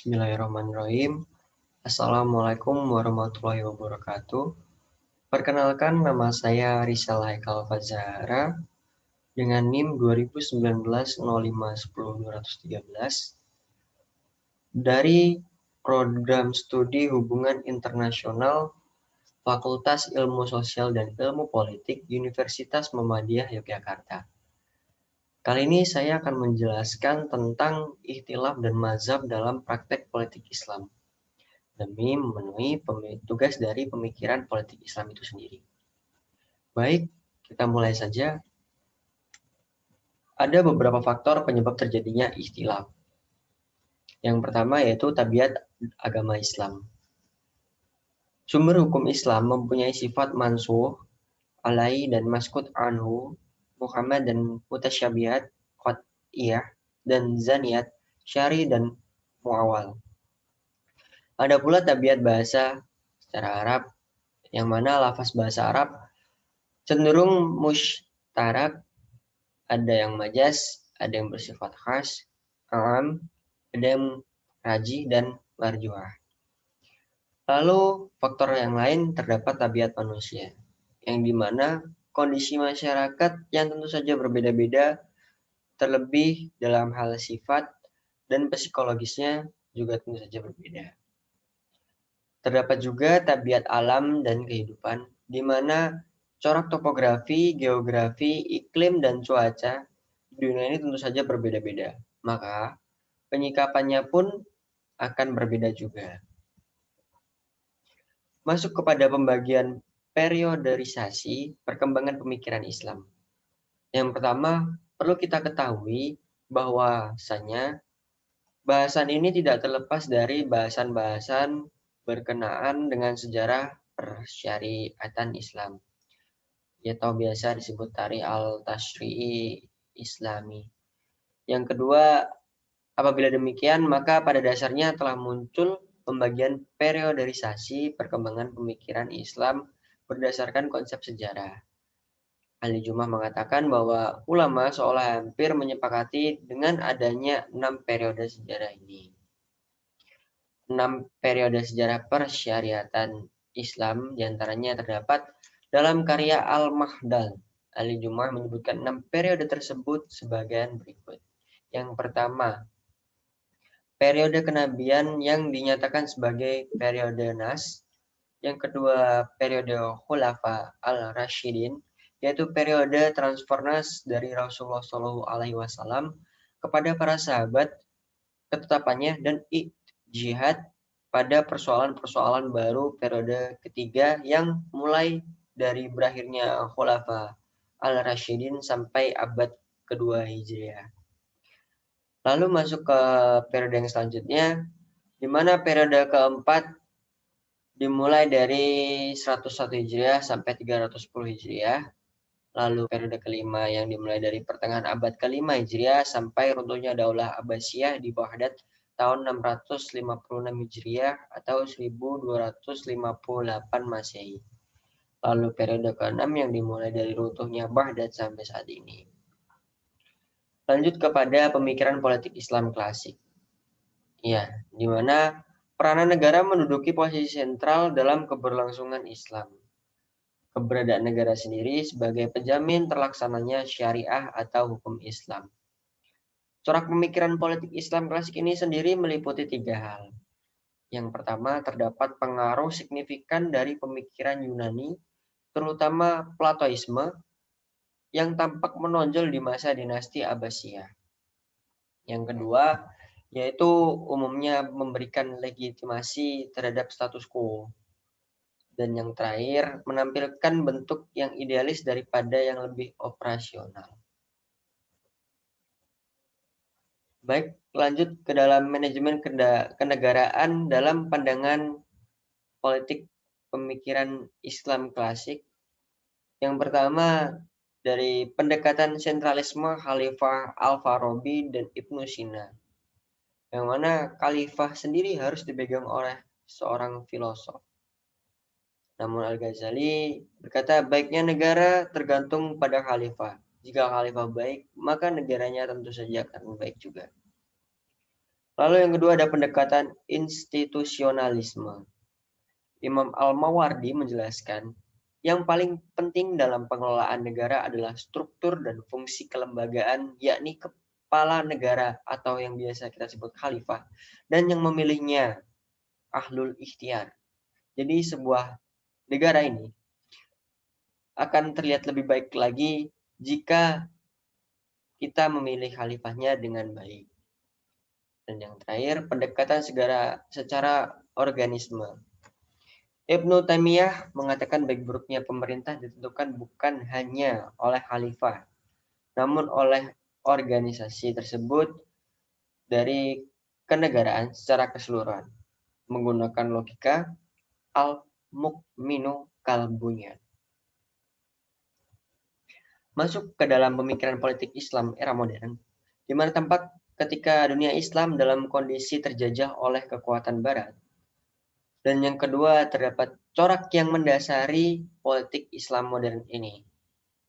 Bismillahirrahmanirrahim. Assalamualaikum warahmatullahi wabarakatuh. Perkenalkan, nama saya Rizal Haikal Fazahara dengan NIM 2019-05-10-213 dari Program Studi Hubungan Internasional Fakultas Ilmu Sosial dan Ilmu Politik Universitas Muhammadiyah Yogyakarta. Kali ini saya akan menjelaskan tentang ikhtilaf dan mazhab dalam praktek politik Islam demi memenuhi tugas dari pemikiran politik Islam itu sendiri. Baik, kita mulai saja. Ada beberapa faktor penyebab terjadinya ikhtilaf. Yang pertama yaitu tabiat agama Islam. Sumber hukum Islam mempunyai sifat mansuh, alai dan maskut anhu, Muhammad dan mutasyabihat, qat'iyah dan zaniyat, syari dan muawal. Ada pula tabiat bahasa secara Arab, yang mana lafaz bahasa Arab cenderung mushtarak, ada yang majas, ada yang bersifat khas, alam, ada yang raji dan marjuah. Lalu faktor yang lain terdapat tabiat manusia, yang dimana kondisi masyarakat yang tentu saja berbeda-beda, terlebih dalam hal sifat dan psikologisnya juga tentu saja berbeda. Terdapat juga tabiat alam dan kehidupan, di mana corak topografi, geografi, iklim, dan cuaca di dunia ini tentu saja berbeda-beda. Maka penyikapannya pun akan berbeda juga. Masuk kepada pembagian perioderisasi perkembangan pemikiran Islam. Yang pertama, perlu kita ketahui bahwasanya bahasan ini tidak terlepas dari bahasan-bahasan berkenaan dengan sejarah persyariatan Islam, atau biasa disebut tarikh al-tashri'i Islami. Yang kedua, apabila demikian, maka pada dasarnya telah muncul pembagian perioderisasi perkembangan pemikiran Islam berdasarkan konsep sejarah. Ahli Jumah mengatakan bahwa ulama seolah hampir menyepakati dengan adanya 6 periode sejarah ini. 6 periode sejarah persyariatan Islam diantaranya terdapat dalam karya Al-Mahdal. Ahli Jumah menyebutkan 6 periode tersebut sebagian berikut. Yang pertama, periode kenabian yang dinyatakan sebagai periode Nas. Yang kedua, periode Khulafa al-Rasyidin, yaitu periode transfer nas dari Rasulullah SAW kepada para sahabat, ketetapannya dan jihad pada persoalan-persoalan baru periode ketiga yang mulai dari berakhirnya Khulafa al-Rasyidin sampai abad kedua Hijriah. Lalu masuk ke periode yang selanjutnya, di mana periode keempat dimulai dari 101 Hijriah sampai 310 Hijriah. Lalu periode kelima yang dimulai dari pertengahan abad kelima Hijriah sampai runtuhnya Daulah Abbasiyah di Baghdad tahun 656 Hijriah atau 1258 Masehi. Lalu periode ke-6 yang dimulai dari runtuhnya Baghdad sampai saat ini. Lanjut kepada pemikiran politik Islam klasik. Ya, di mana peranan negara menduduki posisi sentral dalam keberlangsungan Islam. Keberadaan negara sendiri sebagai penjamin terlaksananya syariah atau hukum Islam. Corak pemikiran politik Islam klasik ini sendiri meliputi 3 hal. Yang pertama, terdapat pengaruh signifikan dari pemikiran Yunani, terutama Platoisme, yang tampak menonjol di masa dinasti Abbasiyah. Yang kedua, yaitu umumnya memberikan legitimasi terhadap status quo. Dan yang terakhir, menampilkan bentuk yang idealis daripada yang lebih operasional. Baik, lanjut ke dalam manajemen kenegaraan dalam pandangan politik pemikiran Islam klasik. Yang pertama, dari pendekatan sentralisme Khalifah Al-Farabi dan Ibnu Sina, yang mana khalifah sendiri harus dipegang oleh seorang filosof. Namun Al-Ghazali berkata, baiknya negara tergantung pada khalifah. Jika khalifah baik, maka negaranya tentu saja akan baik juga. Lalu yang kedua ada pendekatan institusionalisme. Imam Al-Mawardi menjelaskan, yang paling penting dalam pengelolaan negara adalah struktur dan fungsi kelembagaan, yakni kepala negara atau yang biasa kita sebut khalifah, dan yang memilihnya ahlul ikhtiar. Jadi sebuah negara ini akan terlihat lebih baik lagi jika kita memilih khalifahnya dengan baik. Dan yang terakhir, pendekatan secara organisme. Ibnu Taimiyah mengatakan baik buruknya pemerintah ditentukan bukan hanya oleh khalifah, namun oleh organisasi tersebut dari kenegaraan secara keseluruhan, menggunakan logika al-mukminu kal-bunyan. Masuk ke dalam pemikiran politik Islam era modern, di mana tampak ketika dunia Islam dalam kondisi terjajah oleh kekuatan Barat. Dan yang kedua, terdapat corak yang mendasari politik Islam modern ini,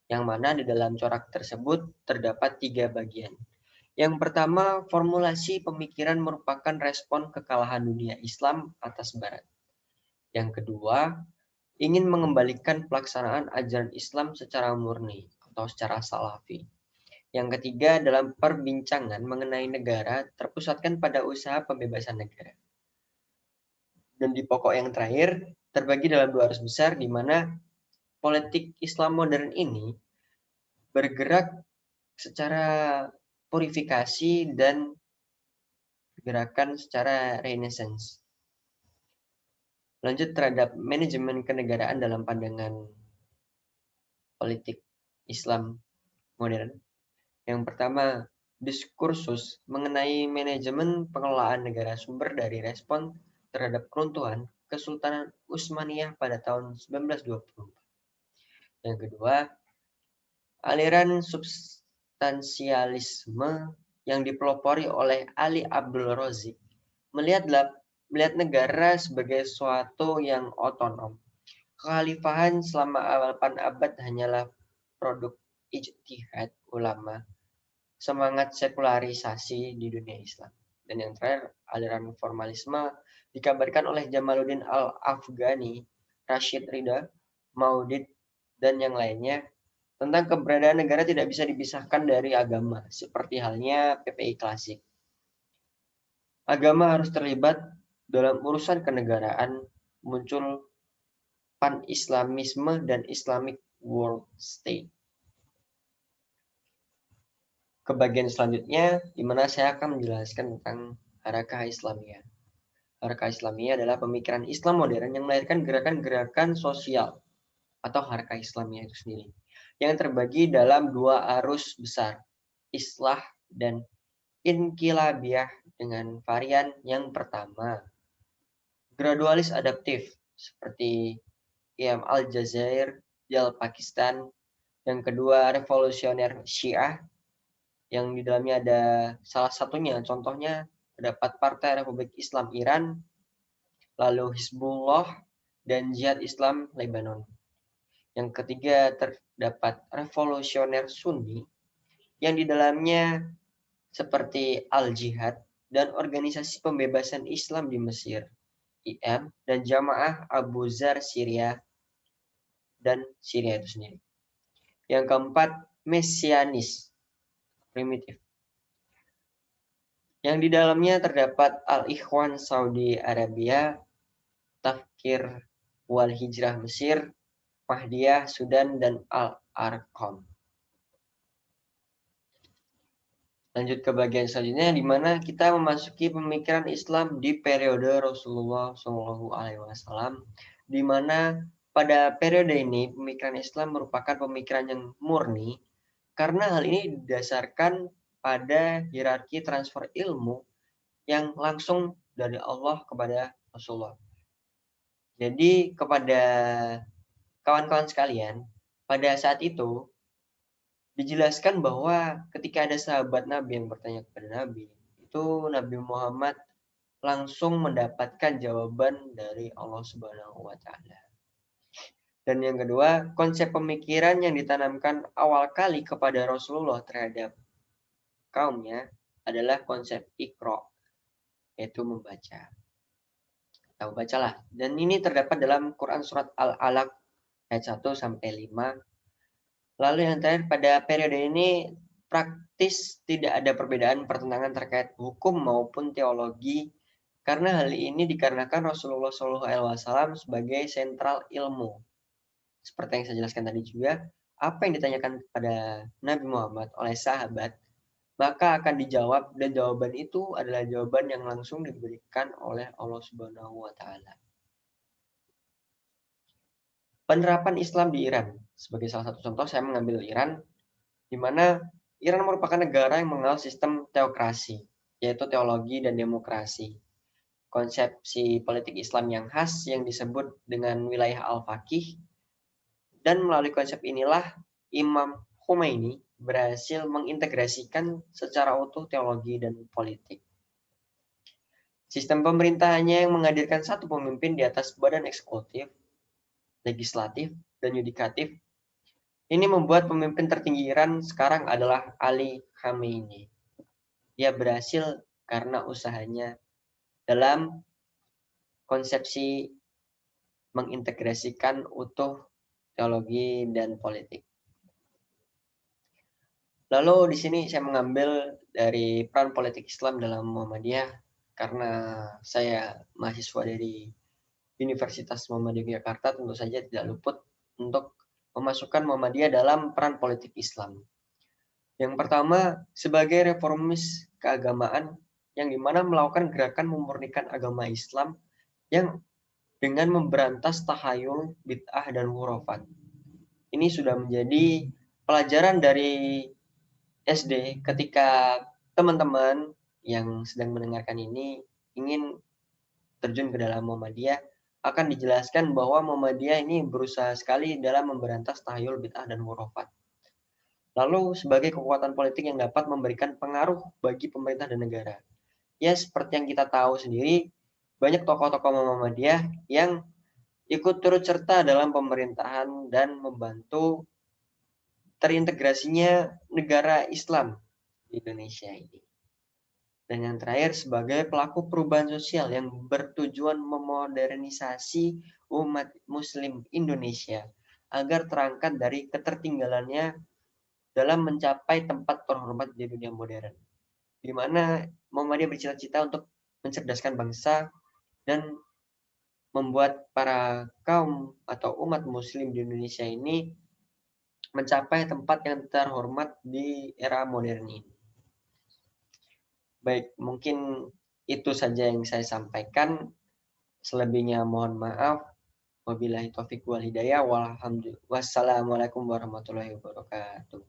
yang mana di dalam corak tersebut terdapat 3 bagian. Yang pertama, formulasi pemikiran merupakan respon kekalahan dunia Islam atas Barat. Yang kedua, ingin mengembalikan pelaksanaan ajaran Islam secara murni atau secara salafi. Yang ketiga, dalam perbincangan mengenai negara terpusatkan pada usaha pembebasan negara. Dan di pokok yang terakhir, terbagi dalam 2 arus besar, di mana politik Islam modern ini bergerak secara purifikasi dan gerakan secara renaissance. Lanjut terhadap manajemen kenegaraan dalam pandangan politik Islam modern. Yang pertama, diskursus mengenai manajemen pengelolaan negara sumber dari respon terhadap keruntuhan Kesultanan Utsmaniyah pada tahun 1924. Yang kedua, aliran substansialisme yang dipelopori oleh Ali Abdul Razik melihat negara sebagai suatu yang otonom. Kekhalifahan selama 8 abad hanyalah produk ijtihad ulama, semangat sekularisasi di dunia Islam. Dan yang terakhir, aliran formalisme dikabarkan oleh Jamaluddin Al-Afghani, Rashid Ridha, Maudid, dan yang lainnya tentang keberadaan negara tidak bisa dipisahkan dari agama, seperti halnya PPI klasik. Agama harus terlibat dalam urusan kenegaraan, muncul pan-Islamisme dan Islamic World State. Ke bagian selanjutnya, di mana saya akan menjelaskan tentang Harakah Islamiyah. Harakah Islamiyah adalah pemikiran Islam modern yang melahirkan gerakan-gerakan sosial atau Harakah Islamiyah itu sendiri, yang terbagi dalam 2 arus besar, Islah dan Inqilabiyah, dengan varian yang pertama, gradualis adaptif, seperti Qiyam al-Jazair, Jal Pakistan. Yang kedua, revolusioner Syiah, yang di dalamnya ada salah satunya, contohnya terdapat Partai Republik Islam Iran, lalu Hizbullah, dan Jihad Islam Lebanon. Yang ketiga, terdapat revolusioner Sunni, yang di dalamnya seperti Al-Jihad dan Organisasi Pembebasan Islam di Mesir, IM, dan Jamaah Abu Zar Syria dan Syria itu sendiri. Yang keempat, Mesianis, primitif, yang di dalamnya terdapat Al-Ikhwan Saudi Arabia, Tafkir wal Hijrah Mesir, Mahdiyah Sudan, dan Al-Arqam. Lanjut ke bagian selanjutnya, di mana kita memasuki pemikiran Islam di periode Rasulullah SAW, di mana pada periode ini pemikiran Islam merupakan pemikiran yang murni, karena hal ini didasarkan pada hierarki transfer ilmu yang langsung dari Allah kepada Rasulullah. Jadi kepada kawan-kawan sekalian, pada saat itu dijelaskan bahwa ketika ada sahabat Nabi yang bertanya kepada Nabi, itu Nabi Muhammad langsung mendapatkan jawaban dari Allah Subhanahu wa taala. Dan yang kedua, konsep pemikiran yang ditanamkan awal kali kepada Rasulullah terhadap kaumnya adalah konsep Iqra, yaitu membaca. Kita bacalah. Dan ini terdapat dalam Quran surat Al-Alaq ayat 1 sampai 5. Lalu yang terakhir, pada periode ini praktis tidak ada perbedaan pertentangan terkait hukum maupun teologi, karena hal ini dikarenakan Rasulullah SAW sebagai sentral ilmu. Seperti yang saya jelaskan tadi juga, apa yang ditanyakan kepada Nabi Muhammad oleh sahabat, maka akan dijawab, dan jawaban itu adalah jawaban yang langsung diberikan oleh Allah Subhanahu wa Ta'ala. Penerapan Islam di Iran. Sebagai salah satu contoh, saya mengambil Iran, di mana Iran merupakan negara yang mengenal sistem teokrasi, yaitu teologi dan demokrasi. Konsepsi politik Islam yang khas yang disebut dengan wilayah al-faqih, dan melalui konsep inilah Imam Khomeini berhasil mengintegrasikan secara utuh teologi dan politik. Sistem pemerintahannya yang menghadirkan satu pemimpin di atas badan eksekutif, legislatif, dan yudikatif. Ini membuat pemimpin tertinggi Iran sekarang adalah Ali Khamenei. Dia berhasil karena usahanya dalam konsepsi mengintegrasikan utuh teologi dan politik. Lalu di sini saya mengambil dari peran politik Islam dalam Muhammadiyah, karena saya mahasiswa dari Universitas Muhammadiyah Jakarta, tentu saja tidak luput untuk memasukkan Muhammadiyah dalam peran politik Islam. Yang pertama, sebagai reformis keagamaan yang dimana melakukan gerakan memurnikan agama Islam yang dengan memberantas tahayul, bid'ah, dan hurafat. Ini sudah menjadi pelajaran dari SD ketika teman-teman yang sedang mendengarkan ini ingin terjun ke dalam Muhammadiyah, akan dijelaskan bahwa Muhammadiyah ini berusaha sekali dalam memberantas tahayul, bid'ah, dan hurafat. Lalu sebagai kekuatan politik yang dapat memberikan pengaruh bagi pemerintah dan negara. Ya, seperti yang kita tahu sendiri, banyak tokoh-tokoh Muhammadiyah yang ikut turut serta dalam pemerintahan dan membantu terintegrasinya negara Islam di Indonesia ini. Dan yang terakhir, sebagai pelaku perubahan sosial yang bertujuan memodernisasi umat Muslim Indonesia agar terangkat dari ketertinggalannya dalam mencapai tempat terhormat di dunia modern, di mana Muhammadiyah bercita-cita untuk mencerdaskan bangsa dan membuat para kaum atau umat Muslim di Indonesia ini mencapai tempat yang terhormat di era modern ini. Baik, mungkin itu saja yang saya sampaikan. Selebihnya mohon maaf. Wabillahi taufiq wal hidayah. Wassalamualaikum warahmatullahi wabarakatuh.